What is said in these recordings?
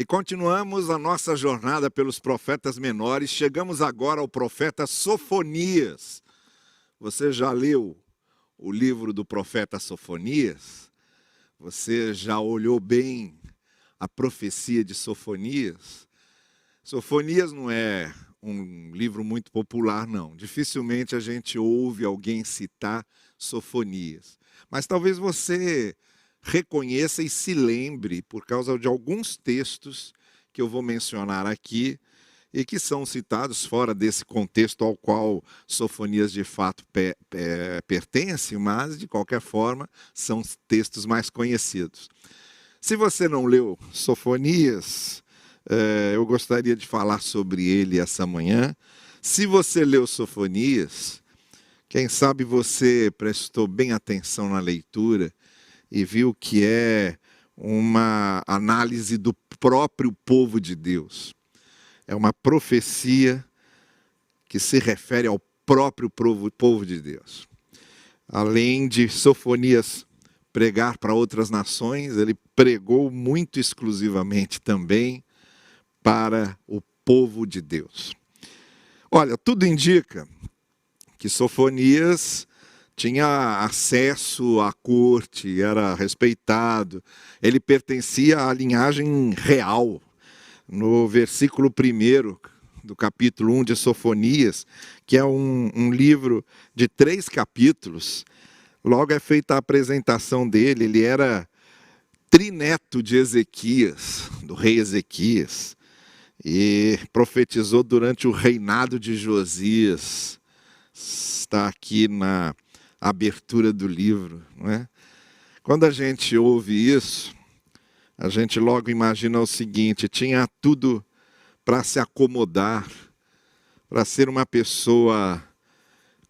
E continuamos a nossa jornada pelos profetas menores. Chegamos agora ao profeta Sofonias. Você já leu o livro do profeta Sofonias? Você já olhou bem a profecia de Sofonias? Sofonias não é um livro muito popular, não. Dificilmente a gente ouve alguém citar Sofonias. Mas talvez você reconheça e se lembre por causa de alguns textos que eu vou mencionar aqui e que são citados fora desse contexto ao qual Sofonias de fato pertence, mas de qualquer forma são textos mais conhecidos. Se você não leu Sofonias, eu gostaria de falar sobre ele essa manhã. Se você leu Sofonias, quem sabe você prestou bem atenção na leitura e viu que é uma análise do próprio povo de Deus. É uma profecia que se refere ao próprio povo de Deus. Além de Sofonias pregar para outras nações, ele pregou muito exclusivamente também para o povo de Deus. Olha, tudo indica que Sofonias tinha acesso à corte, era respeitado, ele pertencia à linhagem real. No versículo 1 do capítulo 1 de Sofonias, que é um livro de 3 capítulos, logo é feita a apresentação dele. Ele era trineto de Ezequias, do rei Ezequias, e profetizou durante o reinado de Josias. Está aqui na abertura do livro, não é? Quando a gente ouve isso, a gente logo imagina o seguinte: tinha tudo para se acomodar, para ser uma pessoa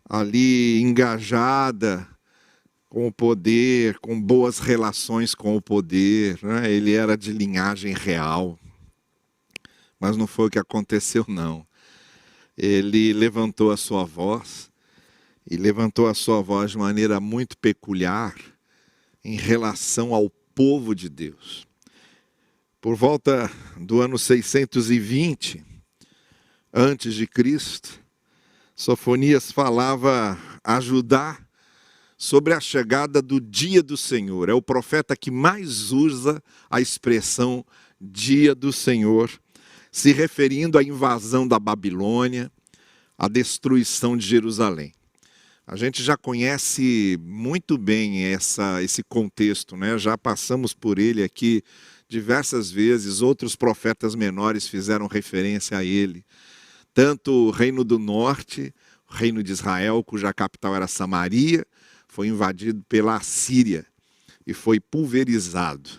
ali engajada com o poder, com boas relações com o poder, né? Ele era de linhagem real, mas não foi o que aconteceu, não. Ele levantou a sua voz, e levantou a sua voz de maneira muito peculiar em relação ao povo de Deus. Por volta do ano 620 antes de Cristo, Sofonias falava a Judá sobre a chegada do dia do Senhor. É o profeta que mais usa a expressão dia do Senhor, se referindo à invasão da Babilônia, à destruição de Jerusalém. A gente já conhece muito bem esse contexto, né? Já passamos por ele aqui diversas vezes. Outros profetas menores fizeram referência a ele. Tanto o reino do norte, o reino de Israel, cuja capital era Samaria, foi invadido pela Assíria e foi pulverizado.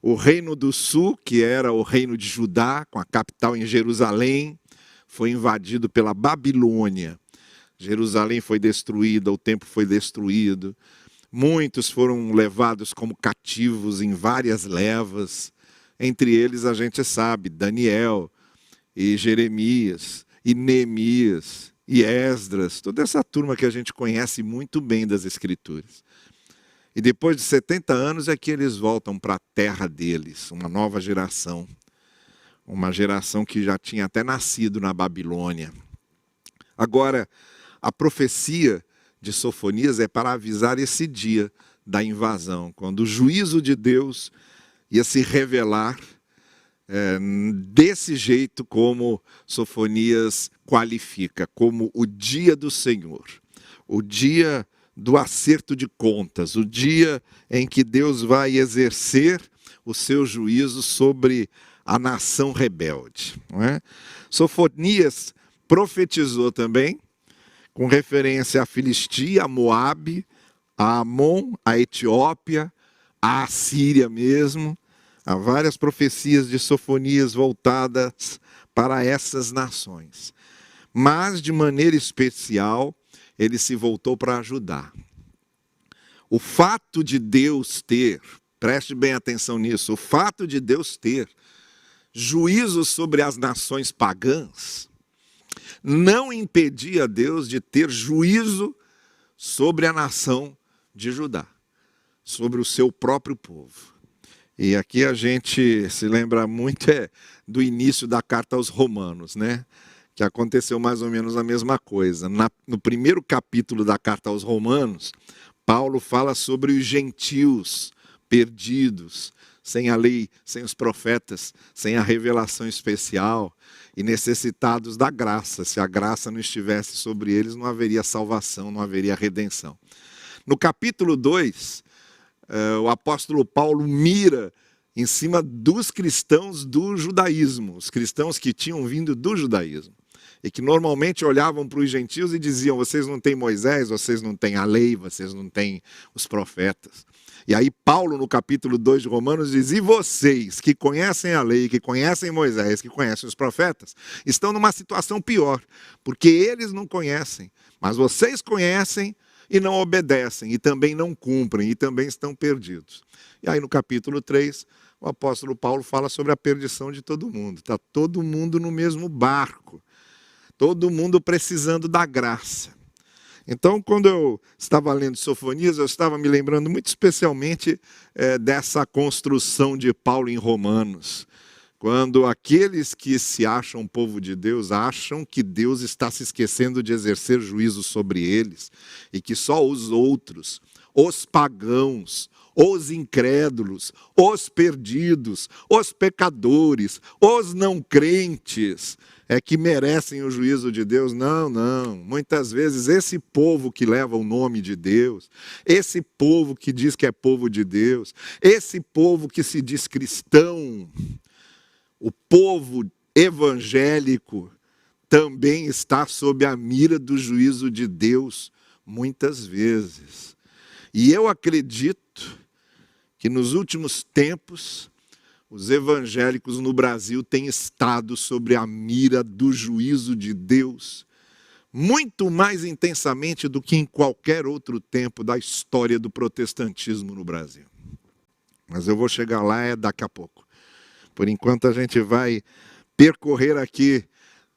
O reino do sul, que era o reino de Judá, com a capital em Jerusalém, foi invadido pela Babilônia. Jerusalém foi destruída, o templo foi destruído. Muitos foram levados como cativos em várias levas. Entre eles a gente sabe, Daniel e Jeremias e Neemias e Esdras, toda essa turma que a gente conhece muito bem das Escrituras. E depois de 70 anos é que eles voltam para a terra deles, uma nova geração. Uma geração que já tinha até nascido na Babilônia. Agora, a profecia de Sofonias é para avisar esse dia da invasão, quando o juízo de Deus ia se revelar desse jeito como Sofonias qualifica, como o dia do Senhor, o dia do acerto de contas, o dia em que Deus vai exercer o seu juízo sobre a nação rebelde, não é? Sofonias profetizou também com referência à Filistia, a Moabe, a Amon, a Etiópia, a Assíria mesmo. Há várias profecias de Sofonias voltadas para essas nações. Mas, de maneira especial, ele se voltou para Judá. O fato de Deus ter, preste bem atenção nisso, o fato de Deus ter juízo sobre as nações pagãs, não impedia Deus de ter juízo sobre a nação de Judá, sobre o seu próprio povo. E aqui a gente se lembra muito do início da carta aos Romanos, né? Que aconteceu mais ou menos a mesma coisa. No primeiro capítulo da carta aos Romanos, Paulo fala sobre os gentios perdidos, sem a lei, sem os profetas, sem a revelação especial e necessitados da graça. Se a graça não estivesse sobre eles, não haveria salvação, não haveria redenção. No capítulo 2, o apóstolo Paulo mira em cima dos cristãos do judaísmo, os cristãos que tinham vindo do judaísmo, e que normalmente olhavam para os gentios e diziam: vocês não têm Moisés, vocês não têm a lei, vocês não têm os profetas. E aí Paulo, no capítulo 2 de Romanos, diz: e vocês que conhecem a lei, que conhecem Moisés, que conhecem os profetas, estão numa situação pior, porque eles não conhecem, mas vocês conhecem e não obedecem, e também não cumprem, e também estão perdidos. E aí no capítulo 3, o apóstolo Paulo fala sobre a perdição de todo mundo. Está todo mundo no mesmo barco, todo mundo precisando da graça. Então, quando eu estava lendo Sofonias, eu estava me lembrando muito especialmente dessa construção de Paulo em Romanos. Quando aqueles que se acham povo de Deus acham que Deus está se esquecendo de exercer juízo sobre eles e que só os outros, os pagãos, os incrédulos, os perdidos, os pecadores, os não crentes é que merecem o juízo de Deus. Não, não. Muitas vezes esse povo que leva o nome de Deus, esse povo que diz que é povo de Deus, esse povo que se diz cristão, o povo evangélico também está sob a mira do juízo de Deus muitas vezes. E eu acredito que nos últimos tempos os evangélicos no Brasil têm estado sob a mira do juízo de Deus muito mais intensamente do que em qualquer outro tempo da história do protestantismo no Brasil. Mas eu vou chegar lá daqui a pouco. Por enquanto a gente vai percorrer aqui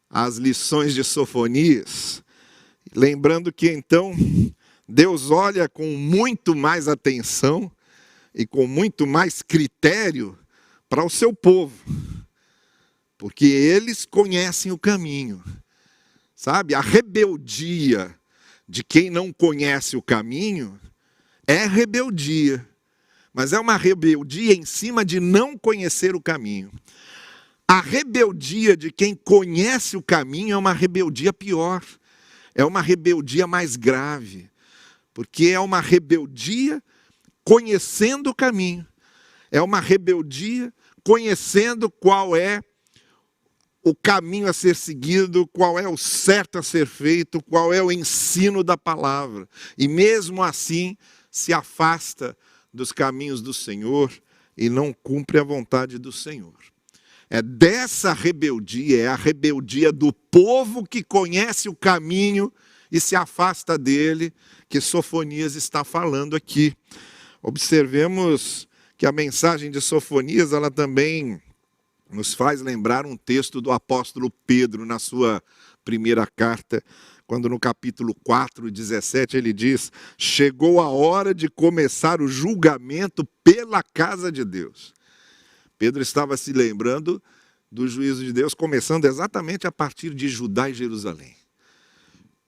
as lições de Sofonias, lembrando que então Deus olha com muito mais atenção e com muito mais critério para o seu povo, porque eles conhecem o caminho. Sabe, a rebeldia de quem não conhece o caminho é rebeldia. Mas é uma rebeldia em cima de não conhecer o caminho. A rebeldia de quem conhece o caminho é uma rebeldia pior. É uma rebeldia mais grave. Porque é uma rebeldia conhecendo o caminho. É uma rebeldia conhecendo qual é o caminho a ser seguido, qual é o certo a ser feito, qual é o ensino da palavra. E mesmo assim se afasta dos caminhos do Senhor e não cumpre a vontade do Senhor. É dessa rebeldia, é a rebeldia do povo que conhece o caminho e se afasta dele, que Sofonias está falando aqui. Observemos que a mensagem de Sofonias, ela também nos faz lembrar um texto do apóstolo Pedro na sua primeira carta, quando no capítulo 4, 17, ele diz: chegou a hora de começar o julgamento pela casa de Deus. Pedro estava se lembrando do juízo de Deus, começando exatamente a partir de Judá e Jerusalém.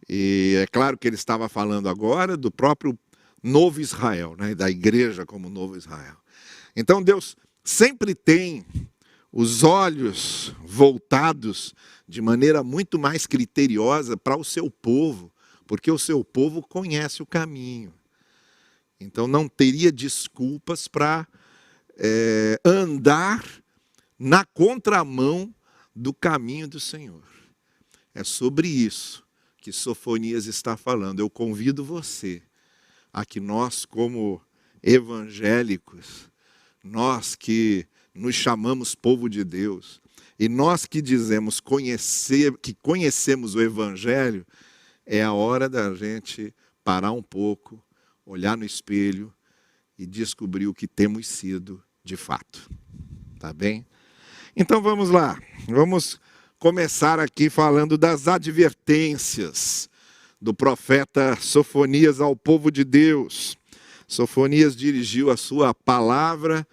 E é claro que ele estava falando agora do próprio novo Israel, né? Da igreja como novo Israel. Então Deus sempre tem os olhos voltados de maneira muito mais criteriosa para o seu povo, porque o seu povo conhece o caminho. Então não teria desculpas para andar na contramão do caminho do Senhor. É sobre isso que Sofonias está falando. Eu convido você a que nós, como evangélicos, nós que nos chamamos povo de Deus, e nós que dizemos que conhecemos o Evangelho, é a hora da gente parar um pouco, olhar no espelho e descobrir o que temos sido de fato. Tá bem? Então vamos lá, vamos começar aqui falando das advertências do profeta Sofonias ao povo de Deus. Sofonias dirigiu a sua palavra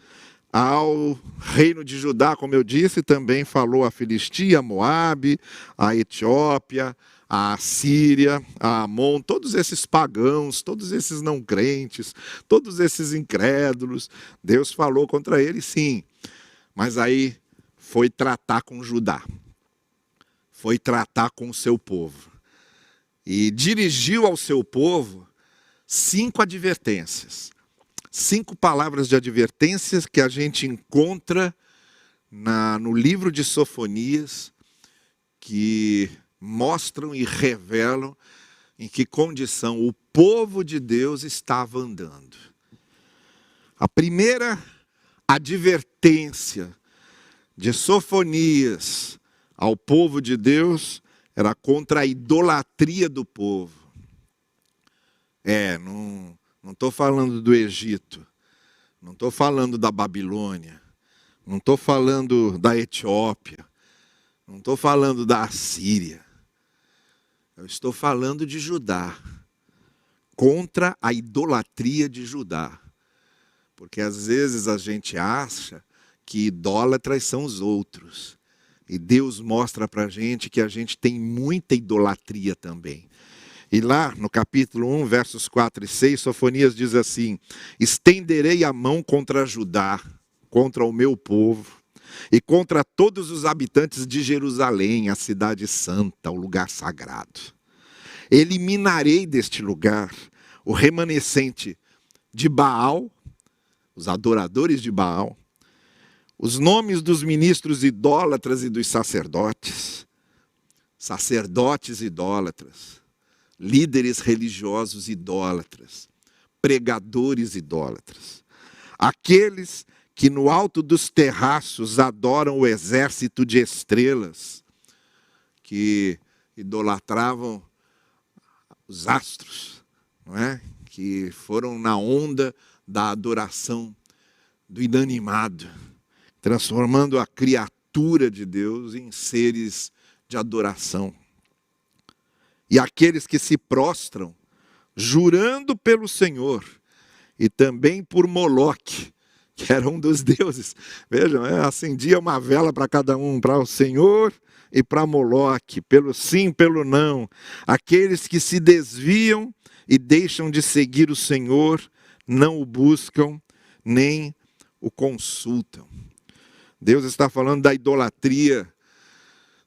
ao reino de Judá, como eu disse, também falou a Filistia, a Moabe, a Etiópia, a Síria, a Amon, todos esses pagãos, todos esses não crentes, todos esses incrédulos. Deus falou contra eles, sim, mas aí foi tratar com Judá, foi tratar com o seu povo. E dirigiu ao seu povo 5 advertências. 5 palavras de advertências que a gente encontra no livro de Sofonias, que mostram e revelam em que condição o povo de Deus estava andando. A primeira advertência de Sofonias ao povo de Deus era contra a idolatria do povo. Não estou falando do Egito, não estou falando da Babilônia, não estou falando da Etiópia, não estou falando da Assíria. Eu estou falando de Judá, contra a idolatria de Judá. Porque às vezes a gente acha que idólatras são os outros. E Deus mostra para a gente que a gente tem muita idolatria também. E lá no capítulo 1, versos 4 e 6, Sofonias diz assim: estenderei a mão contra Judá, contra o meu povo, e contra todos os habitantes de Jerusalém, a cidade santa, o lugar sagrado. Eliminarei deste lugar o remanescente de Baal, os adoradores de Baal, os nomes dos ministros idólatras e dos sacerdotes idólatras, líderes religiosos idólatras, pregadores idólatras, aqueles que no alto dos terraços adoram o exército de estrelas, que idolatravam os astros, não é? Que foram na onda da adoração do inanimado, transformando a criatura de Deus em seres de adoração. E aqueles que se prostram, jurando pelo Senhor, e também por Moloque, que era um dos deuses. Vejam, acendia uma vela para cada um, para o Senhor e para Moloque, pelo sim, pelo não. Aqueles que se desviam e deixam de seguir o Senhor, não o buscam, nem o consultam. Deus está falando da idolatria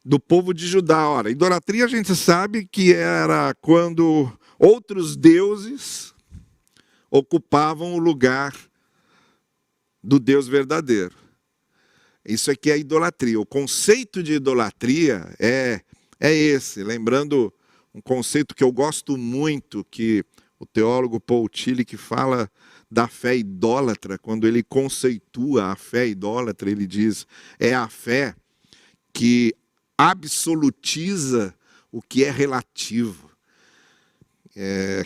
do povo de Judá. Ora, idolatria a gente sabe que era quando outros deuses ocupavam o lugar do Deus verdadeiro. Isso aqui é idolatria. O conceito de idolatria é esse. Lembrando um conceito que eu gosto muito, que o teólogo Paul Tillich fala da fé idólatra. Quando ele conceitua a fé idólatra, ele diz: é a fé que absolutiza o que é relativo,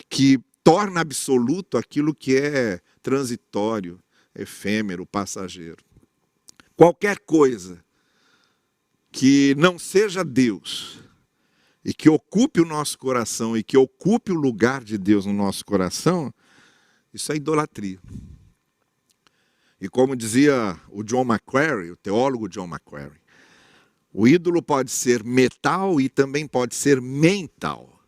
que torna absoluto aquilo que é transitório, efêmero, passageiro. Qualquer coisa que não seja Deus e que ocupe o nosso coração e que ocupe o lugar de Deus no nosso coração, isso é idolatria. E como dizia o John Macquarrie, o teólogo John Macquarrie, o ídolo pode ser metal e também pode ser mental.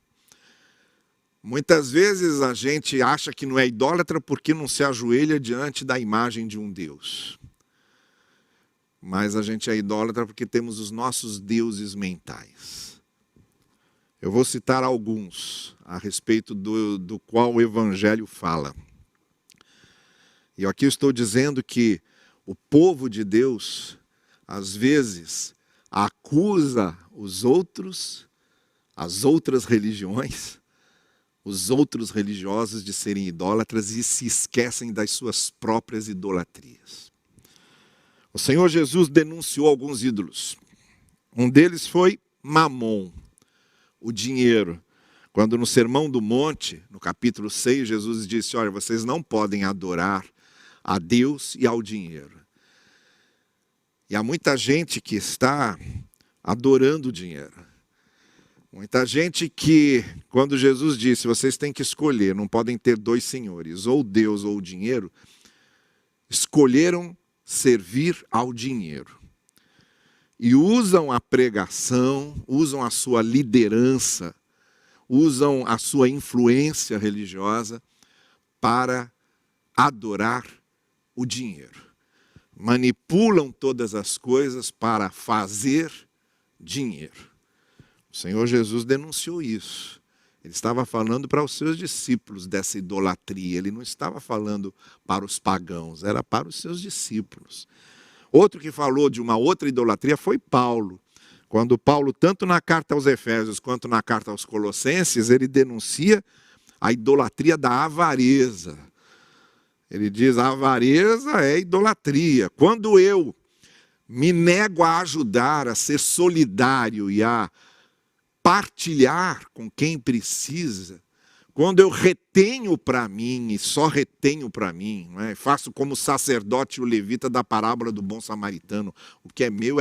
Muitas vezes a gente acha que não é idólatra porque não se ajoelha diante da imagem de um Deus. Mas a gente é idólatra porque temos os nossos deuses mentais. Eu vou citar alguns a respeito do qual o Evangelho fala. E aqui eu estou dizendo que o povo de Deus, às vezes, acusa os outros, as outras religiões, os outros religiosos de serem idólatras e se esquecem das suas próprias idolatrias. O Senhor Jesus denunciou alguns ídolos. Um deles foi Mamon, o dinheiro. Quando no Sermão do Monte, no capítulo 6, Jesus disse: olha, vocês não podem adorar a Deus e ao dinheiro. E há muita gente que está adorando o dinheiro. Muita gente que, quando Jesus disse, vocês têm que escolher, não podem ter dois senhores, ou Deus ou o dinheiro, escolheram servir ao dinheiro. E usam a pregação, usam a sua liderança, usam a sua influência religiosa para adorar o dinheiro. Manipulam todas as coisas para fazer dinheiro. O Senhor Jesus denunciou isso. Ele estava falando para os seus discípulos dessa idolatria. Ele não estava falando para os pagãos, era para os seus discípulos. Outro que falou de uma outra idolatria foi Paulo. Quando Paulo, tanto na carta aos Efésios quanto na carta aos Colossenses, ele denuncia a idolatria da avareza. Ele diz, a avareza é idolatria. Quando eu me nego a ajudar, a ser solidário e a partilhar com quem precisa, quando eu retenho para mim e só retenho para mim, não é? Faço como o sacerdote e o levita da parábola do bom samaritano, o que é meu,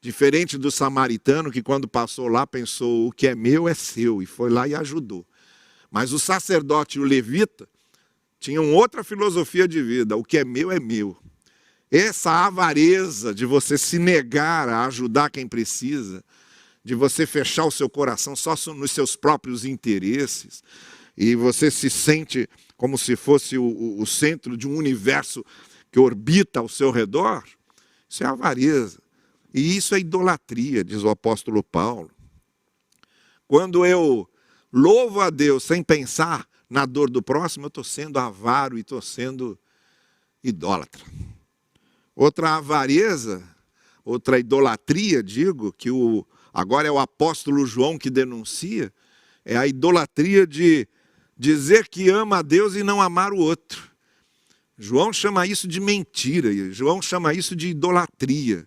diferente do samaritano que quando passou lá pensou, o que é meu é seu, e foi lá e ajudou. Mas o sacerdote e o levita tinham outra filosofia de vida, o que é meu é meu. Essa avareza de você se negar a ajudar quem precisa, de você fechar o seu coração só nos seus próprios interesses, e você se sente como se fosse o centro de um universo que orbita ao seu redor, isso é avareza. E isso é idolatria, diz o apóstolo Paulo. Quando eu louvo a Deus sem pensar na dor do próximo, eu estou sendo avaro e estou sendo idólatra. Outra avareza, outra idolatria, digo, que agora é o apóstolo João que denuncia, é a idolatria de dizer que ama a Deus e não amar o outro. João chama isso de mentira, João chama isso de idolatria.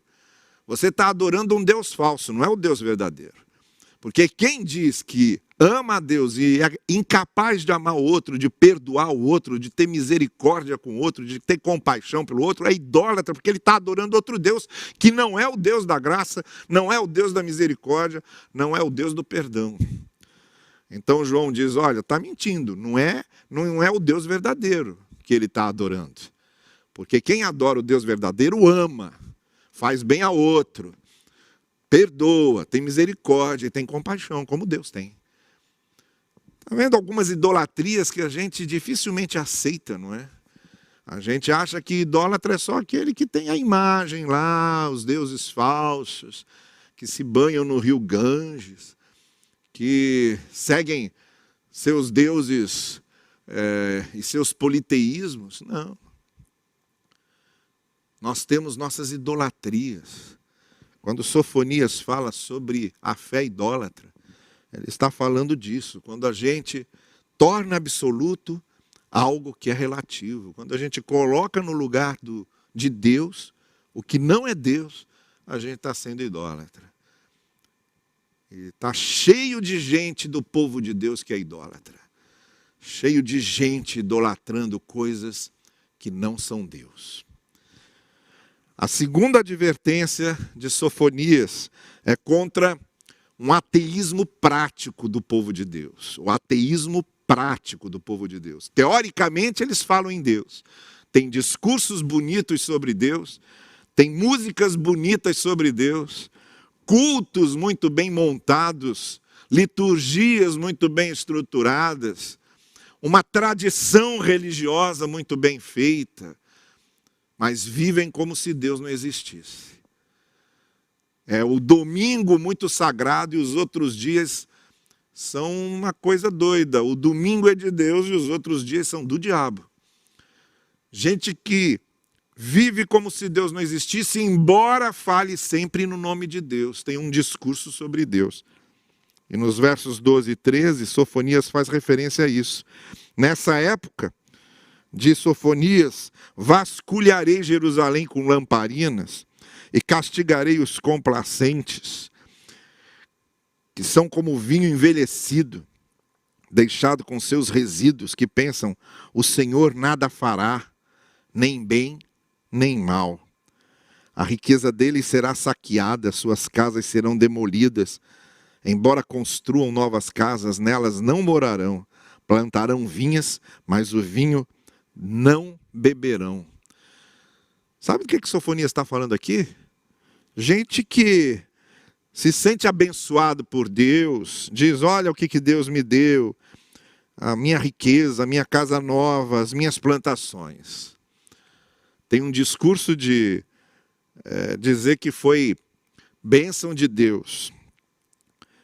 Você está adorando um Deus falso, não é o Deus verdadeiro. Porque quem diz que ama a Deus e é incapaz de amar o outro, de perdoar o outro, de ter misericórdia com o outro, de ter compaixão pelo outro, é idólatra, porque ele está adorando outro Deus, que não é o Deus da graça, não é o Deus da misericórdia, não é o Deus do perdão. Então João diz, olha, está mentindo, não é o Deus verdadeiro que ele está adorando. Porque quem adora o Deus verdadeiro ama, faz bem a outro, perdoa, tem misericórdia e tem compaixão, como Deus tem. Está vendo algumas idolatrias que a gente dificilmente aceita, não é? A gente acha que idólatra é só aquele que tem a imagem lá, os deuses falsos, que se banham no rio Ganges, que seguem seus deuses e seus politeísmos. Não. Nós temos nossas idolatrias. Quando Sofonias fala sobre a fé idólatra, ele está falando disso, quando a gente torna absoluto algo que é relativo, quando a gente coloca no lugar de Deus o que não é Deus, a gente está sendo idólatra. E está cheio de gente do povo de Deus que é idólatra, cheio de gente idolatrando coisas que não são Deus. A segunda advertência de Sofonias é contra um ateísmo prático do povo de Deus. O ateísmo prático do povo de Deus. Teoricamente, eles falam em Deus. Tem discursos bonitos sobre Deus, tem músicas bonitas sobre Deus, cultos muito bem montados, liturgias muito bem estruturadas, uma tradição religiosa muito bem feita, mas vivem como se Deus não existisse. É o domingo muito sagrado e os outros dias são uma coisa doida. O domingo é de Deus e os outros dias são do diabo. Gente que vive como se Deus não existisse, embora fale sempre no nome de Deus. Tem um discurso sobre Deus. E nos versos 12 e 13, Sofonias faz referência a isso. Nessa época, diz Sofonias, vasculharei Jerusalém com lamparinas e castigarei os complacentes, que são como vinho envelhecido, deixado com seus resíduos, que pensam, o Senhor nada fará, nem bem, nem mal. A riqueza deles será saqueada, suas casas serão demolidas, embora construam novas casas, nelas não morarão, plantarão vinhas, mas o vinho não beberão. Sabe do que Sofonias está falando aqui? Gente que se sente abençoado por Deus, diz, olha o que Deus me deu, a minha riqueza, a minha casa nova, as minhas plantações. Tem um discurso de dizer que foi bênção de Deus.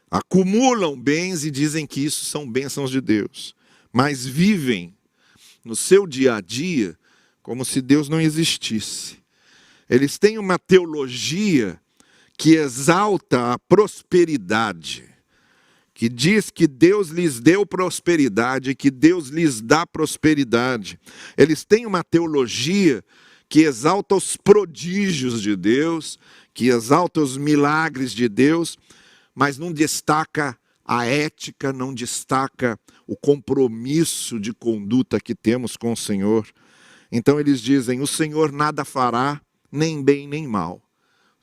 Acumulam bens e dizem que isso são bênçãos de Deus, mas vivem no seu dia a dia como se Deus não existisse. Eles têm uma teologia que exalta a prosperidade, que diz que Deus lhes deu prosperidade, que Deus lhes dá prosperidade. Eles têm uma teologia que exalta os prodígios de Deus, que exalta os milagres de Deus, mas não destaca a ética, não destaca o compromisso de conduta que temos com o Senhor. Então eles dizem, o Senhor nada fará, nem bem nem mal.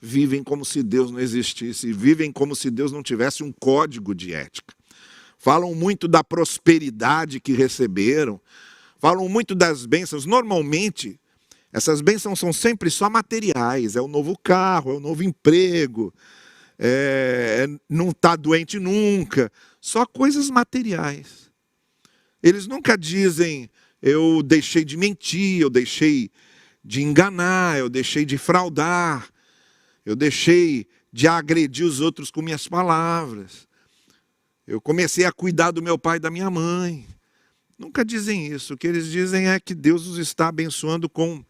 Vivem como se Deus não existisse, vivem como se Deus não tivesse um código de ética. Falam muito da prosperidade que receberam, falam muito das bênçãos. Normalmente, essas bênçãos são sempre só materiais, é o novo carro, é o novo emprego, não está doente nunca, só coisas materiais. Eles nunca dizem, eu deixei de mentir, eu deixei de enganar, eu deixei de fraudar, eu deixei de agredir os outros com minhas palavras, eu comecei a cuidar do meu pai e da minha mãe. Nunca dizem isso. O que eles dizem é que Deus os está abençoando com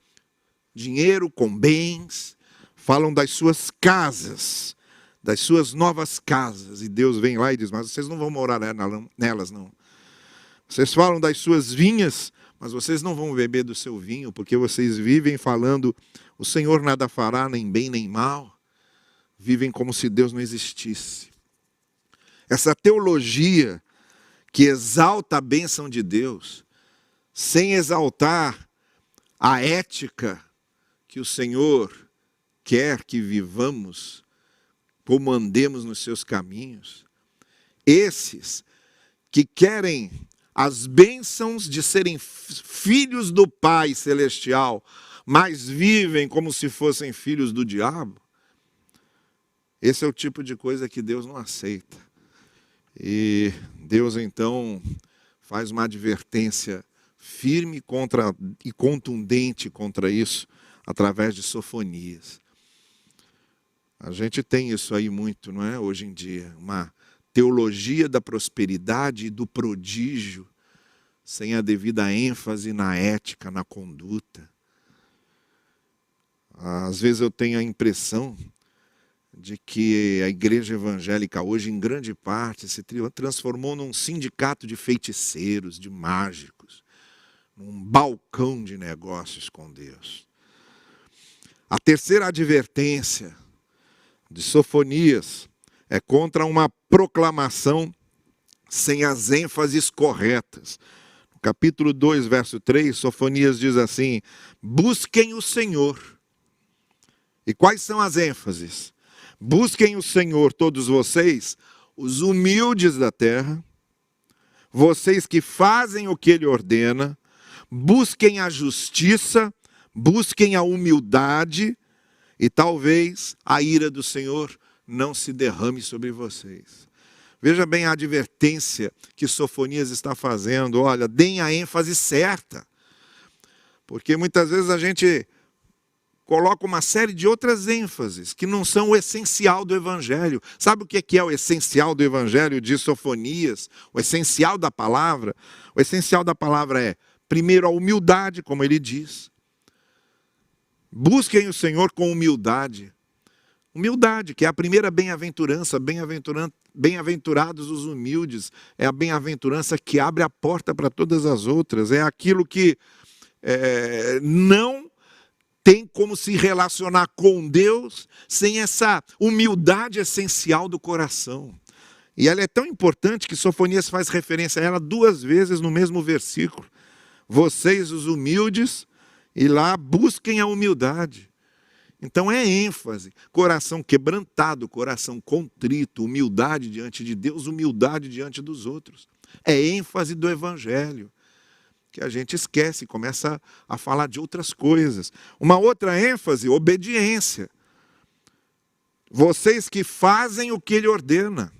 dinheiro, com bens. Falam das suas casas, das suas novas casas. E Deus vem lá e diz, mas vocês não vão morar nelas, não. Vocês falam das suas vinhas, mas vocês não vão beber do seu vinho, porque vocês vivem falando, o Senhor nada fará, nem bem nem mal. Vivem como se Deus não existisse. Essa teologia que exalta a bênção de Deus, sem exaltar a ética que o Senhor quer que vivamos, como andemos nos seus caminhos. Esses que querem as bênçãos de serem filhos do Pai Celestial, mas vivem como se fossem filhos do diabo, esse é o tipo de coisa que Deus não aceita. E Deus então faz uma advertência firme e contundente contra isso, através de Sofonias. A gente tem isso aí muito, não é? Hoje em dia, uma teologia da prosperidade e do prodígio, sem a devida ênfase na ética, na conduta. Às vezes eu tenho a impressão de que a igreja evangélica hoje, em grande parte, se transformou num sindicato de feiticeiros, de mágicos, num balcão de negócios com Deus. A terceira advertência de Sofonias é contra uma proclamação sem as ênfases corretas. No capítulo 2, verso 3, Sofonias diz assim, busquem o Senhor. E quais são as ênfases? Busquem o Senhor, todos vocês, os humildes da terra, vocês que fazem o que Ele ordena, busquem a justiça, busquem a humildade, e talvez a ira do Senhor não se derrame sobre vocês. Veja bem a advertência que Sofonias está fazendo. Olha, deem a ênfase certa. Porque muitas vezes a gente coloca uma série de outras ênfases que não são o essencial do Evangelho. Sabe o que é o essencial do Evangelho de Sofonias? O essencial da palavra? O essencial da palavra é, primeiro, a humildade, como ele diz. Busquem o Senhor com humildade. Humildade, que é a primeira bem-aventurança. Bem-aventurados os humildes. É a bem-aventurança que abre a porta para todas as outras. É aquilo que não tem como se relacionar com Deus sem essa humildade essencial do coração. E ela é tão importante que Sofonias faz referência a ela 2 vezes no mesmo versículo. Vocês, os humildes, e lá busquem a humildade. Então é ênfase, coração quebrantado, coração contrito, humildade diante de Deus, humildade diante dos outros. É ênfase do Evangelho. que a gente esquece, começa a falar de outras coisas. Uma outra ênfase, obediência. Vocês que fazem o que Ele ordena.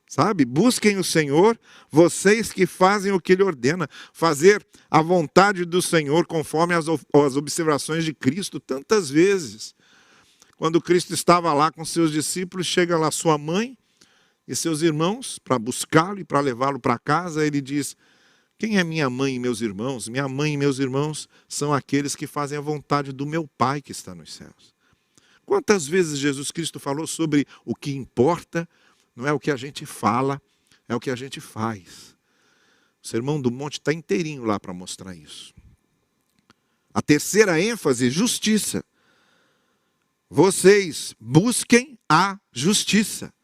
Sabe? Busquem o Senhor, vocês que fazem o que Ele ordena. Fazer a vontade do Senhor conforme as observações de Cristo tantas vezes. Quando Cristo estava lá com seus discípulos, chega lá sua mãe e seus irmãos para buscá-lo e para levá-lo para casa. Ele diz: quem é minha mãe e meus irmãos? Minha mãe e meus irmãos são aqueles que fazem a vontade do meu Pai que está nos céus. Quantas vezes Jesus Cristo falou sobre o que importa? Não é o que a gente fala, é o que a gente faz. O Sermão do Monte está inteirinho lá para mostrar isso. A terceira ênfase, justiça. Vocês busquem a justiça.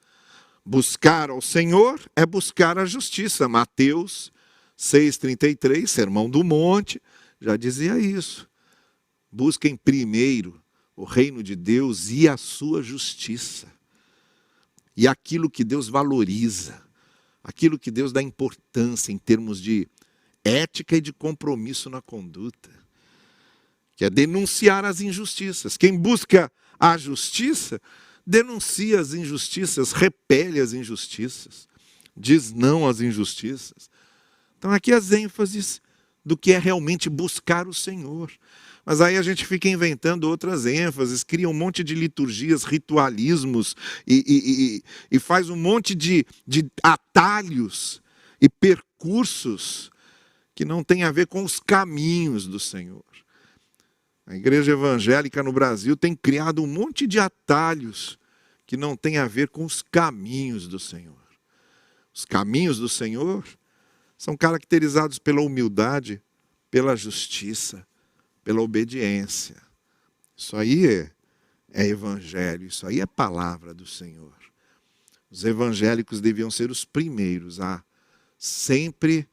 Buscar ao Senhor é buscar a justiça. Mateus 6,33, Sermão do Monte, já dizia isso. Busquem primeiro o reino de Deus e a sua justiça. E aquilo que Deus valoriza, aquilo que Deus dá importância em termos de ética e de compromisso na conduta, que é denunciar as injustiças. Quem busca a justiça, denuncia as injustiças, repele as injustiças, diz não às injustiças. Então aqui as ênfases do que é realmente buscar o Senhor. Mas aí a gente fica inventando outras ênfases, cria um monte de liturgias, ritualismos, e faz um monte de atalhos e percursos que não tem a ver com os caminhos do Senhor. A igreja evangélica no Brasil tem criado um monte de atalhos que não tem a ver com os caminhos do Senhor. Os caminhos do Senhor são caracterizados pela humildade, pela justiça, pela obediência. Isso aí é evangelho, isso aí é palavra do Senhor. Os evangélicos deviam ser os primeiros a sempre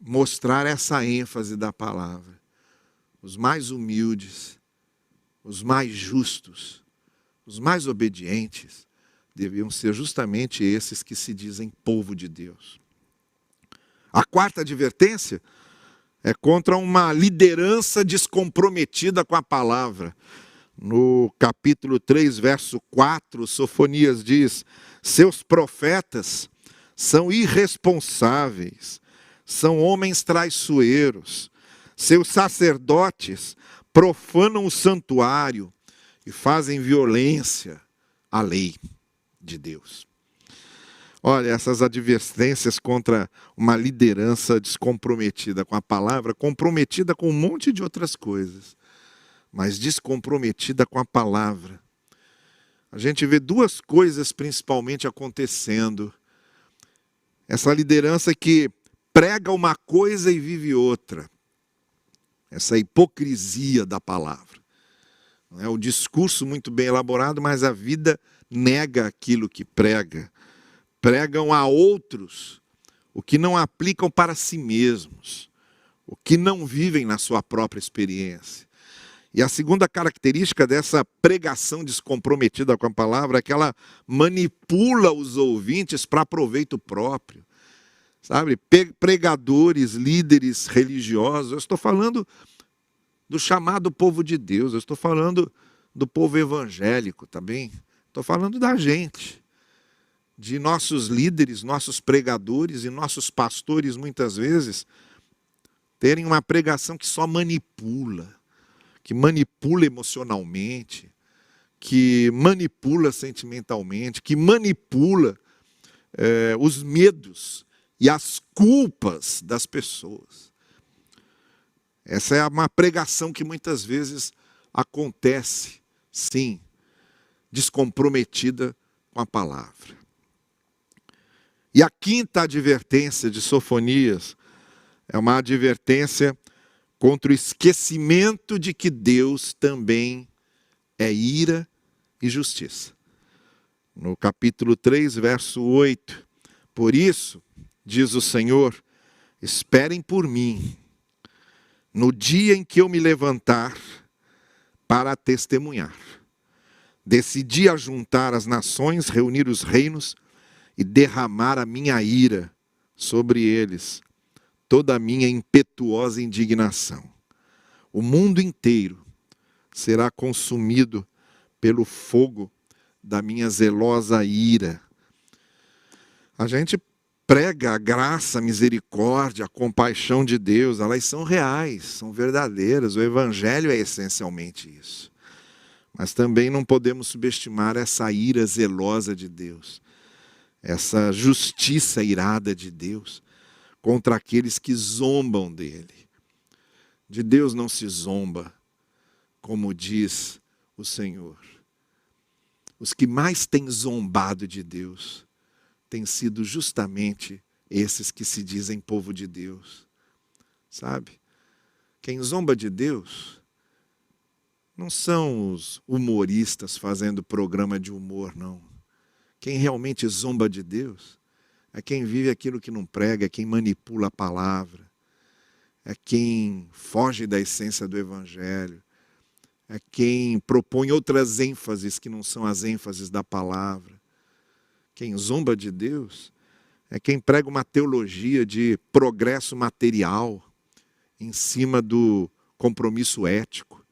mostrar essa ênfase da palavra. Os mais humildes, os mais justos, os mais obedientes, deviam ser justamente esses que se dizem povo de Deus. A quarta advertência é contra uma liderança descomprometida com a palavra. No capítulo 3, verso 4, Sofonias diz: seus profetas são irresponsáveis, são homens traiçoeiros, seus sacerdotes profanam o santuário e fazem violência à lei de Deus. Olha, essas advertências contra uma liderança descomprometida com a palavra, comprometida com um monte de outras coisas, mas descomprometida com a palavra. A gente vê duas coisas principalmente acontecendo. Essa liderança que prega uma coisa e vive outra. Essa hipocrisia da palavra. Não é o discurso muito bem elaborado, mas a vida nega aquilo que prega. Pregam a outros o que não aplicam para si mesmos, o que não vivem na sua própria experiência. E a segunda característica dessa pregação descomprometida com a palavra é que ela manipula os ouvintes para proveito próprio. Sabe, pregadores, líderes religiosos, eu estou falando do chamado povo de Deus, eu estou falando do povo evangélico, tá bem? Estou falando da gente. De nossos líderes, nossos pregadores e nossos pastores, muitas vezes, terem uma pregação que só manipula, que manipula emocionalmente, que manipula sentimentalmente, que manipula os medos e as culpas das pessoas. Essa é uma pregação que muitas vezes acontece, sim, descomprometida com a palavra. E a quinta advertência de Sofonias é uma advertência contra o esquecimento de que Deus também é ira e justiça. No capítulo 3, verso 8, por isso, diz o Senhor, esperem por mim, no dia em que eu me levantar para testemunhar. Decidi ajuntar as nações, reunir os reinos e derramar a minha ira sobre eles. toda a minha impetuosa indignação. O mundo inteiro será consumido pelo fogo da minha zelosa ira. A gente prega a graça, a misericórdia, a compaixão de Deus, elas são reais, são verdadeiras. O Evangelho é essencialmente isso. Mas também não podemos subestimar essa ira zelosa de Deus, essa justiça irada de Deus contra aqueles que zombam dele. De Deus não se zomba, como diz o Senhor. Os que mais têm zombado de Deus têm sido justamente esses que se dizem povo de Deus. Sabe? Quem zomba de Deus não são os humoristas fazendo programa de humor, não. Quem realmente zomba de Deus é quem vive aquilo que não prega, é quem manipula a palavra, é quem foge da essência do Evangelho, é quem propõe outras ênfases que não são as ênfases da palavra. Quem zomba de Deus é quem prega uma teologia de progresso material em cima do compromisso ético.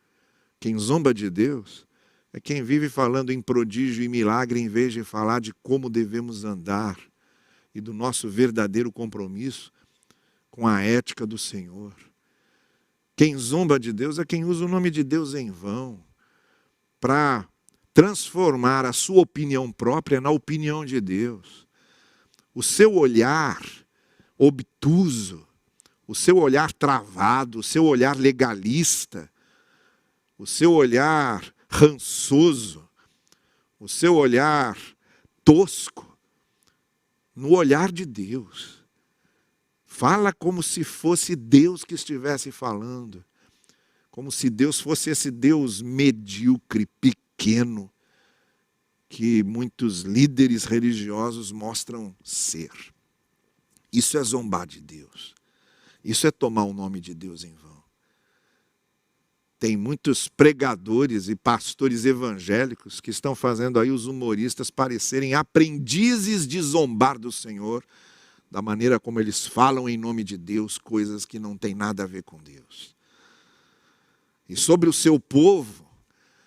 Quem zomba de Deus é quem vive falando em prodígio e milagre em vez de falar de como devemos andar e do nosso verdadeiro compromisso com a ética do Senhor. Quem zomba de Deus é quem usa o nome de Deus em vão para transformar a sua opinião própria na opinião de Deus. O seu olhar obtuso, o seu olhar travado, o seu olhar legalista, o seu olhar rançoso, o seu olhar tosco, no olhar de Deus. Fala como se fosse Deus que estivesse falando, como se Deus fosse esse Deus medíocre, pequeno, que muitos líderes religiosos mostram ser. Isso é zombar de Deus. Isso é tomar o nome de Deus em vão. Tem muitos pregadores e pastores evangélicos que estão fazendo aí os humoristas parecerem aprendizes de zombar do Senhor, da maneira como eles falam em nome de Deus, coisas que não têm nada a ver com Deus. E sobre o seu povo,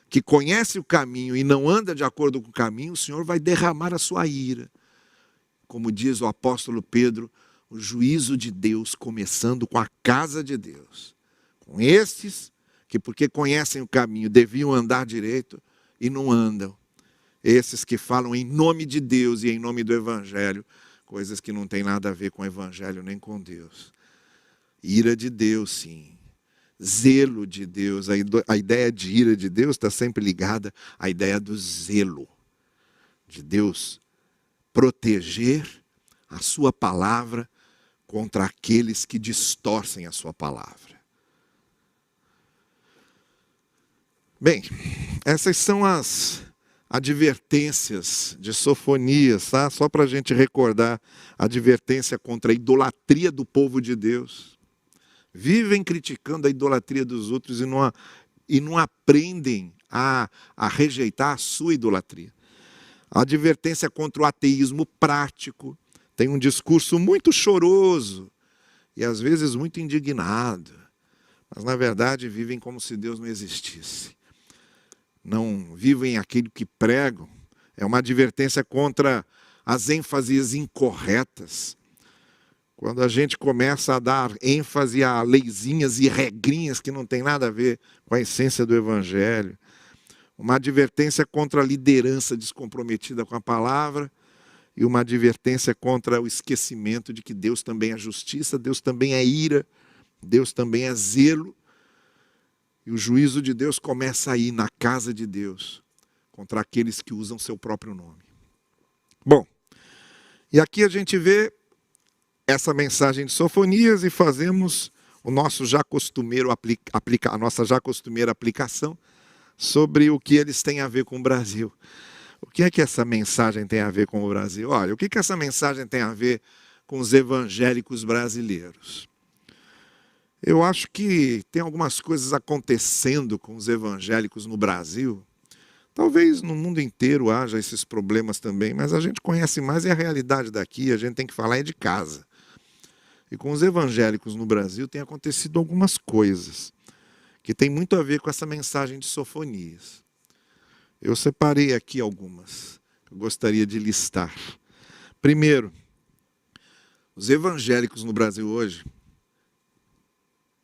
que conhece o caminho e não anda de acordo com o caminho, o Senhor vai derramar a sua ira. Como diz o apóstolo Pedro, o juízo de Deus começando com a casa de Deus. Com esses que, porque conhecem o caminho, deviam andar direito e não andam. Esses que falam em nome de Deus e em nome do Evangelho, coisas que não têm nada a ver com o Evangelho nem com Deus. Ira de Deus, sim. Zelo de Deus. A ideia de ira de Deus está sempre ligada à ideia do zelo. De Deus proteger a sua palavra contra aqueles que distorcem a sua palavra. Bem, essas são as advertências de Sofonias, tá? Só para a gente recordar a advertência contra a idolatria do povo de Deus. Vivem criticando a idolatria dos outros e não aprendem a rejeitar a sua idolatria. A advertência contra o ateísmo prático. Tem um discurso muito choroso e às vezes muito indignado, mas na verdade vivem como se Deus não existisse. Não vivem aquilo que pregam. É uma advertência contra as ênfases incorretas. Quando a gente começa a dar ênfase a leizinhas e regrinhas que não tem nada a ver com a essência do Evangelho. Uma advertência contra a liderança descomprometida com a palavra e uma advertência contra o esquecimento de que Deus também é justiça, Deus também é ira, Deus também é zelo. E o juízo de Deus começa aí na casa de Deus, contra aqueles que usam seu próprio nome. Bom, e aqui a gente vê essa mensagem de Sofonias e fazemos o nosso já costumeiro a nossa já costumeira aplicação sobre o que eles têm a ver com o Brasil. O que é que essa mensagem tem a ver com o Brasil? Olha, o que essa mensagem tem a ver com os evangélicos brasileiros? Eu acho que tem algumas coisas acontecendo com os evangélicos no Brasil. Talvez no mundo inteiro haja esses problemas também, mas a gente conhece mais a realidade daqui, a gente tem que falar é de casa. E com os evangélicos no Brasil tem acontecido algumas coisas que tem muito a ver com essa mensagem de Sofonias. Eu separei aqui algumas que eu gostaria de listar. Primeiro, os evangélicos no Brasil hoje,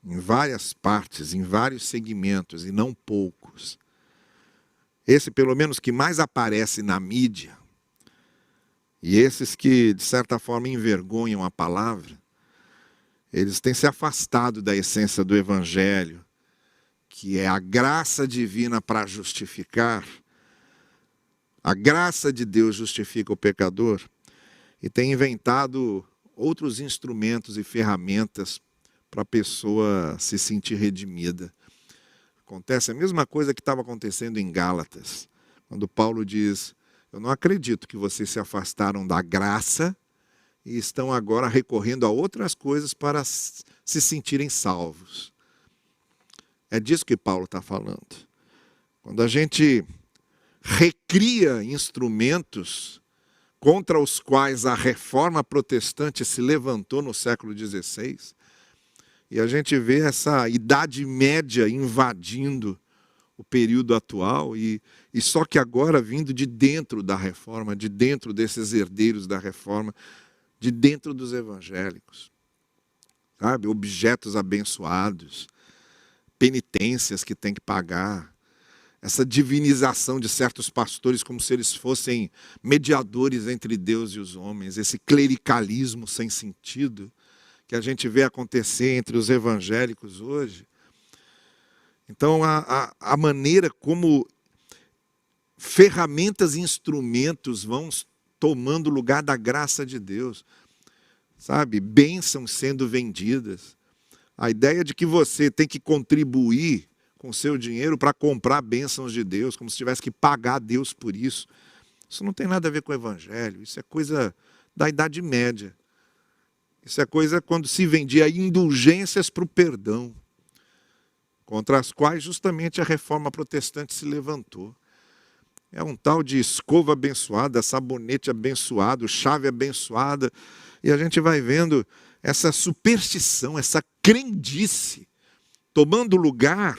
em várias partes, em vários segmentos, e não poucos, esse pelo menos que mais aparece na mídia, e esses que de certa forma envergonham a palavra, eles têm se afastado da essência do evangelho, que é a graça divina para justificar. A graça de Deus justifica o pecador, e tem inventado outros instrumentos e ferramentas para a pessoa se sentir redimida. Acontece a mesma coisa que estava acontecendo em Gálatas, quando Paulo diz: eu não acredito que vocês se afastaram da graça e estão agora recorrendo a outras coisas para se sentirem salvos. É disso que Paulo está falando. Quando a gente recria instrumentos contra os quais a reforma protestante se levantou no século XVI, e a gente vê essa Idade Média invadindo o período atual, e só que agora vindo de dentro da reforma, de dentro desses herdeiros da reforma, de dentro dos evangélicos. Sabe? Objetos abençoados, penitências que tem que pagar, essa divinização de certos pastores como se eles fossem mediadores entre Deus e os homens, esse clericalismo sem sentido que a gente vê acontecer entre os evangélicos hoje. Então, a maneira como ferramentas e instrumentos vão tomando lugar da graça de Deus, sabe? Bênçãos sendo vendidas. A ideia de que você tem que contribuir com o seu dinheiro para comprar bênçãos de Deus, como se tivesse que pagar a Deus por isso. Isso não tem nada a ver com o evangelho, isso é coisa da Idade Média. Isso é coisa quando se vendia indulgências para o perdão, contra as quais justamente a reforma protestante se levantou. É um tal de escova abençoada, sabonete abençoado, chave abençoada, e a gente vai vendo essa superstição, essa crendice, tomando lugar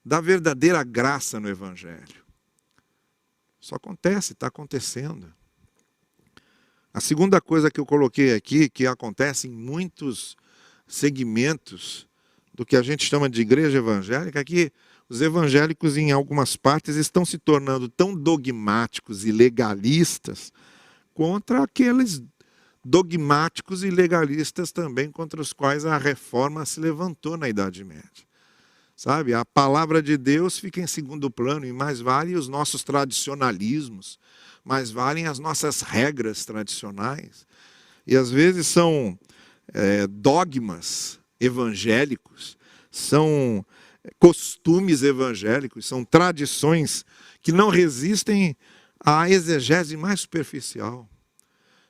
da verdadeira graça no evangelho. Isso acontece, está acontecendo. A segunda coisa que eu coloquei aqui, que acontece em muitos segmentos do que a gente chama de igreja evangélica, é que os evangélicos em algumas partes estão se tornando tão dogmáticos e legalistas contra aqueles dogmáticos e legalistas também contra os quais a reforma se levantou na Idade Média. Sabe, a palavra de Deus fica em segundo plano, e mais vale os nossos tradicionalismos, mais valem as nossas regras tradicionais. E às vezes são dogmas evangélicos, são costumes evangélicos, são tradições que não resistem à exegese mais superficial.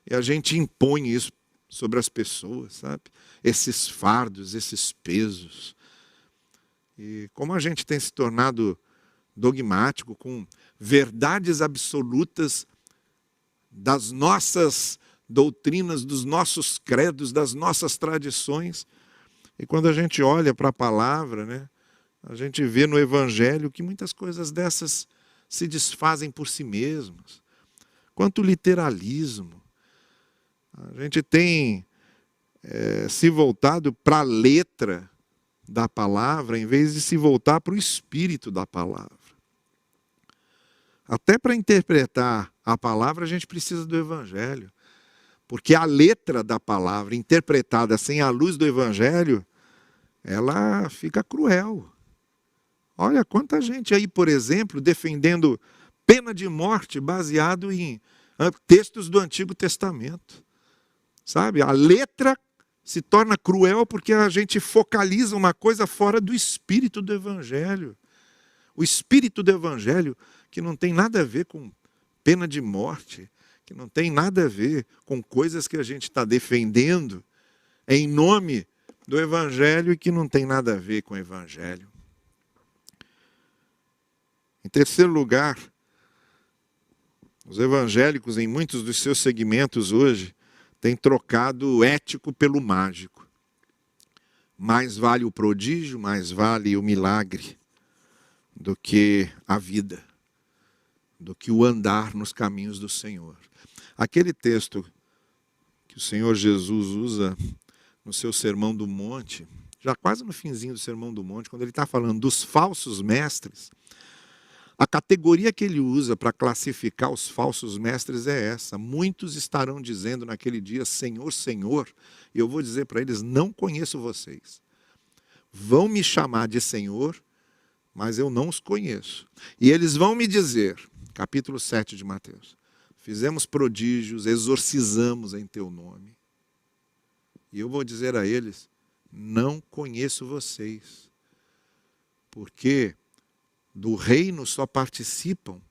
E a gente impõe isso sobre as pessoas, sabe? Esses fardos, esses pesos. E como a gente tem se tornado dogmático com verdades absolutas das nossas doutrinas, dos nossos credos, das nossas tradições. E quando a gente olha para a palavra, né, a gente vê no Evangelho que muitas coisas dessas se desfazem por si mesmas. Quanto literalismo. A gente tem se voltado para a letra da palavra, em vez de se voltar para o espírito da palavra. Até para interpretar a palavra, a gente precisa do Evangelho. Porque a letra da palavra, interpretada sem a luz do Evangelho, ela fica cruel. Olha quanta gente aí, por exemplo, defendendo pena de morte baseado em textos do Antigo Testamento. Sabe? A letra se torna cruel porque a gente focaliza uma coisa fora do espírito do Evangelho. O espírito do Evangelho, que não tem nada a ver com pena de morte, que não tem nada a ver com coisas que a gente está defendendo em nome do Evangelho e que não tem nada a ver com o Evangelho. Em terceiro lugar, os evangélicos, em muitos dos seus segmentos hoje, tem trocado o ético pelo mágico. Mais vale o prodígio, mais vale o milagre do que a vida, do que o andar nos caminhos do Senhor. Aquele texto que o Senhor Jesus usa no seu Sermão do Monte, já quase no finzinho do Sermão do Monte, quando ele está falando dos falsos mestres, a categoria que ele usa para classificar os falsos mestres é essa. Muitos estarão dizendo naquele dia, Senhor, Senhor, e eu vou dizer para eles, não conheço vocês. Vão me chamar de Senhor, mas eu não os conheço. E eles vão me dizer, capítulo 7 de Mateus, fizemos prodígios, exorcizamos em teu nome. E eu vou dizer a eles, não conheço vocês, porque do reino só participam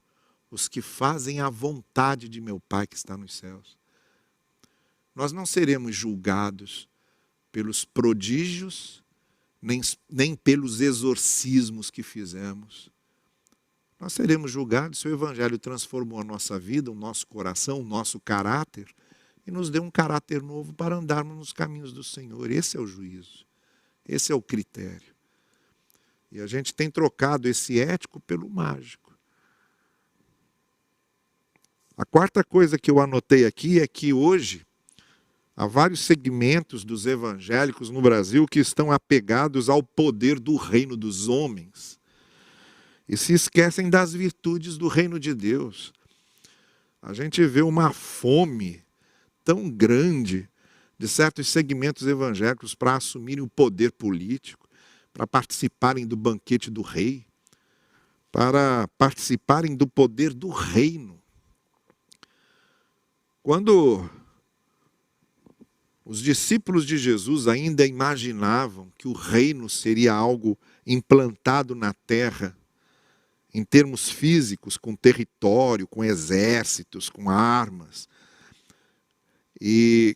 os que fazem a vontade de meu Pai que está nos céus. Nós não seremos julgados pelos prodígios, nem pelos exorcismos que fizemos. Nós seremos julgados se o Evangelho transformou a nossa vida, o nosso coração, o nosso caráter, e nos deu um caráter novo para andarmos nos caminhos do Senhor. Esse é o juízo, esse é o critério. E a gente tem trocado esse ético pelo mágico. A quarta coisa que eu anotei aqui é que hoje há vários segmentos dos evangélicos no Brasil que estão apegados ao poder do reino dos homens e se esquecem das virtudes do reino de Deus. A gente vê uma fome tão grande de certos segmentos evangélicos para assumirem o poder político, para participarem do banquete do rei, para participarem do poder do reino. Quando os discípulos de Jesus ainda imaginavam que o reino seria algo implantado na terra, em termos físicos, com território, com exércitos, com armas, e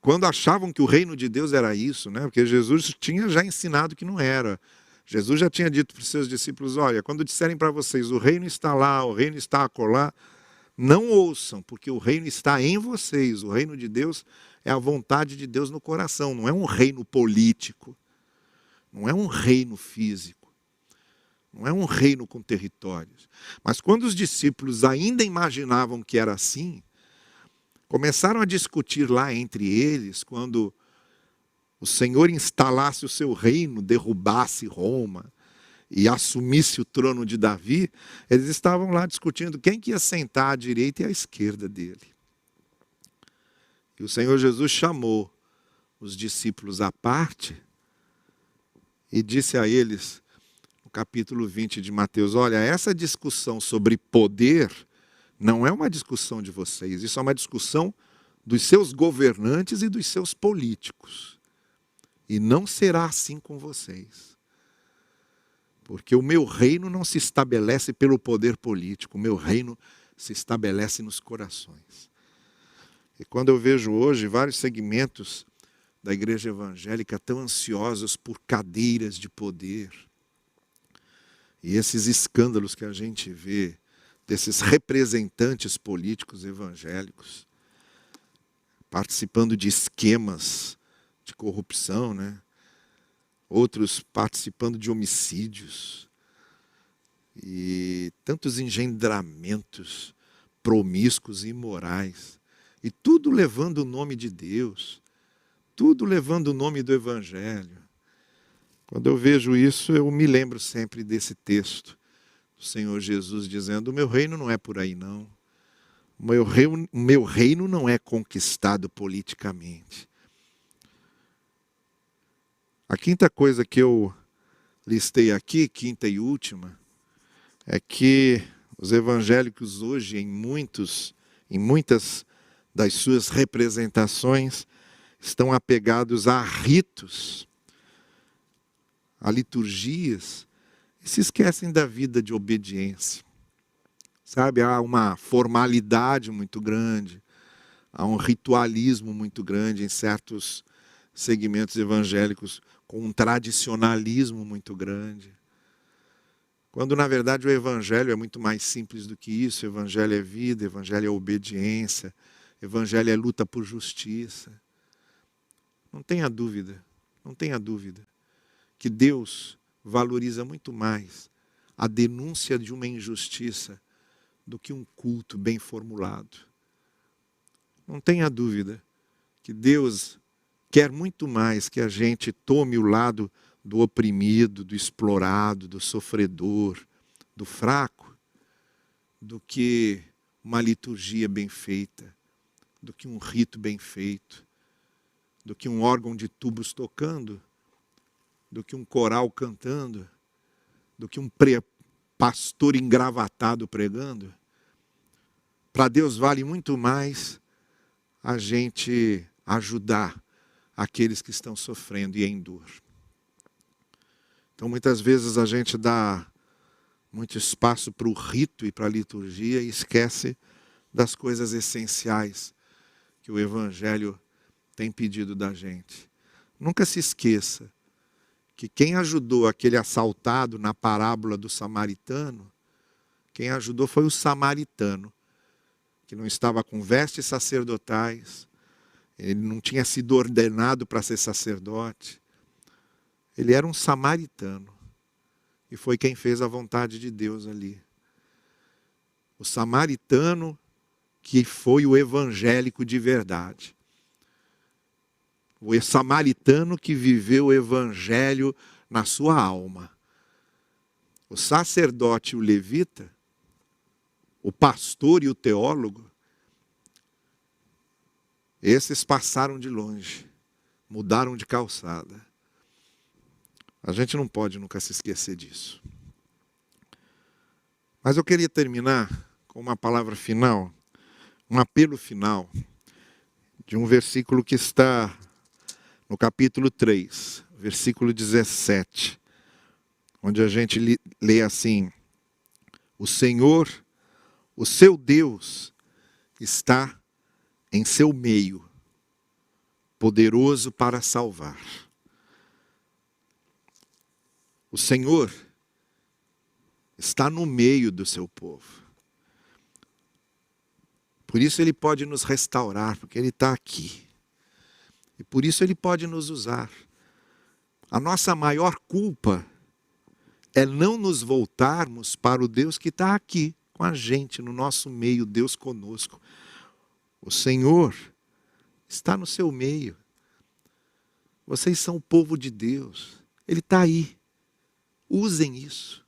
quando achavam que o reino de Deus era isso, né? Porque Jesus tinha já ensinado que não era. Jesus já tinha dito para os seus discípulos, olha, quando disserem para vocês, o reino está lá, o reino está acolá, não ouçam, porque o reino está em vocês. O reino de Deus é a vontade de Deus no coração, não é um reino político, não é um reino físico, não é um reino com territórios. Mas quando os discípulos ainda imaginavam que era assim, começaram a discutir lá entre eles, quando o Senhor instalasse o seu reino, derrubasse Roma e assumisse o trono de Davi, eles estavam lá discutindo quem que ia sentar à direita e à esquerda dele. E o Senhor Jesus chamou os discípulos à parte e disse a eles, no capítulo 20 de Mateus, olha, essa discussão sobre poder não é uma discussão de vocês, isso é uma discussão dos seus governantes e dos seus políticos. E não será assim com vocês. Porque o meu reino não se estabelece pelo poder político, o meu reino se estabelece nos corações. E quando eu vejo hoje vários segmentos da igreja evangélica tão ansiosos por cadeiras de poder, e esses escândalos que a gente vê, desses representantes políticos evangélicos, participando de esquemas de corrupção, né? Outros participando de homicídios, e tantos engendramentos promíscuos e imorais, e tudo levando o nome de Deus, tudo levando o nome do Evangelho. Quando eu vejo isso, eu me lembro sempre desse texto do Senhor Jesus dizendo, o meu reino não é por aí não, o meu reino não é conquistado politicamente. A quinta coisa que eu listei aqui, quinta e última, é que os evangélicos hoje, em muitas das suas representações, estão apegados a ritos, a liturgias, e se esquecem da vida de obediência. Sabe, há uma formalidade muito grande, há um ritualismo muito grande em certos segmentos evangélicos, com um tradicionalismo muito grande. Quando, na verdade, o evangelho é muito mais simples do que isso. O evangelho é vida, o evangelho é obediência, Evangelho é luta por justiça. Não tenha dúvida, não tenha dúvida, que Deus valoriza muito mais a denúncia de uma injustiça do que um culto bem formulado. Não tenha dúvida que Deus quer muito mais que a gente tome o lado do oprimido, do explorado, do sofredor, do fraco, do que uma liturgia bem feita, do que um rito bem feito, do que um órgão de tubos tocando, do que um coral cantando, do que um pastor engravatado pregando. Para Deus vale muito mais a gente ajudar aqueles que estão sofrendo e em dor. Então muitas vezes a gente dá muito espaço para o rito e para a liturgia e esquece das coisas essenciais que o Evangelho tem pedido da gente. Nunca se esqueça que quem ajudou aquele assaltado na parábola do samaritano, quem ajudou foi o samaritano, que não estava com vestes sacerdotais, ele não tinha sido ordenado para ser sacerdote, ele era um samaritano, e foi quem fez a vontade de Deus ali. O samaritano que foi o evangélico de verdade. O samaritano que viveu o evangelho na sua alma. O sacerdote e o levita, o pastor e o teólogo, esses passaram de longe, mudaram de calçada. A gente não pode nunca se esquecer disso. Mas eu queria terminar com uma palavra final, um apelo final, de um versículo que está no capítulo 3, versículo 17, onde a gente lê assim: o Senhor, o seu Deus, está em seu meio, poderoso para salvar. O Senhor está no meio do seu povo. Por isso Ele pode nos restaurar, porque Ele está aqui. E por isso Ele pode nos usar. A nossa maior culpa é não nos voltarmos para o Deus que está aqui com a gente, no nosso meio, Deus conosco. O Senhor está no seu meio. Vocês são o povo de Deus. Ele está aí. Usem isso.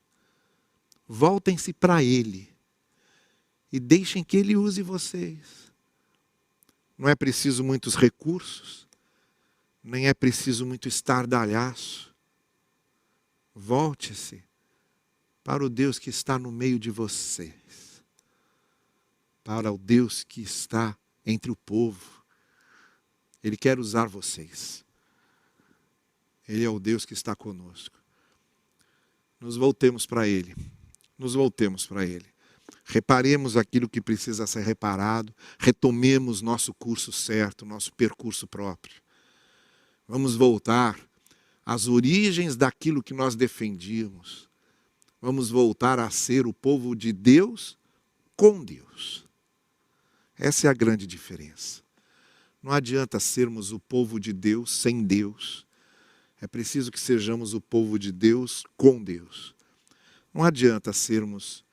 Voltem-se para Ele. E deixem que Ele use vocês. Não é preciso muitos recursos. Nem é preciso muito estardalhaço. Volte-se para o Deus que está no meio de vocês. Para o Deus que está entre o povo. Ele quer usar vocês. Ele é o Deus que está conosco. Nos voltemos para Ele. Nos voltemos para Ele. Reparemos aquilo que precisa ser reparado. Retomemos nosso curso certo, nosso percurso próprio. Vamos voltar às origens daquilo que nós defendíamos. Vamos voltar a ser o povo de Deus com Deus. Essa é a grande diferença. Não adianta sermos o povo de Deus sem Deus. É preciso que sejamos o povo de Deus com Deus. Não adianta sermos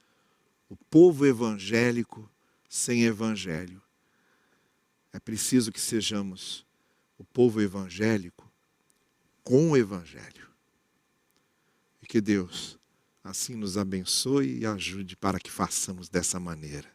o povo evangélico sem evangelho. É preciso que sejamos o povo evangélico com o evangelho. E que Deus assim nos abençoe e ajude para que façamos dessa maneira.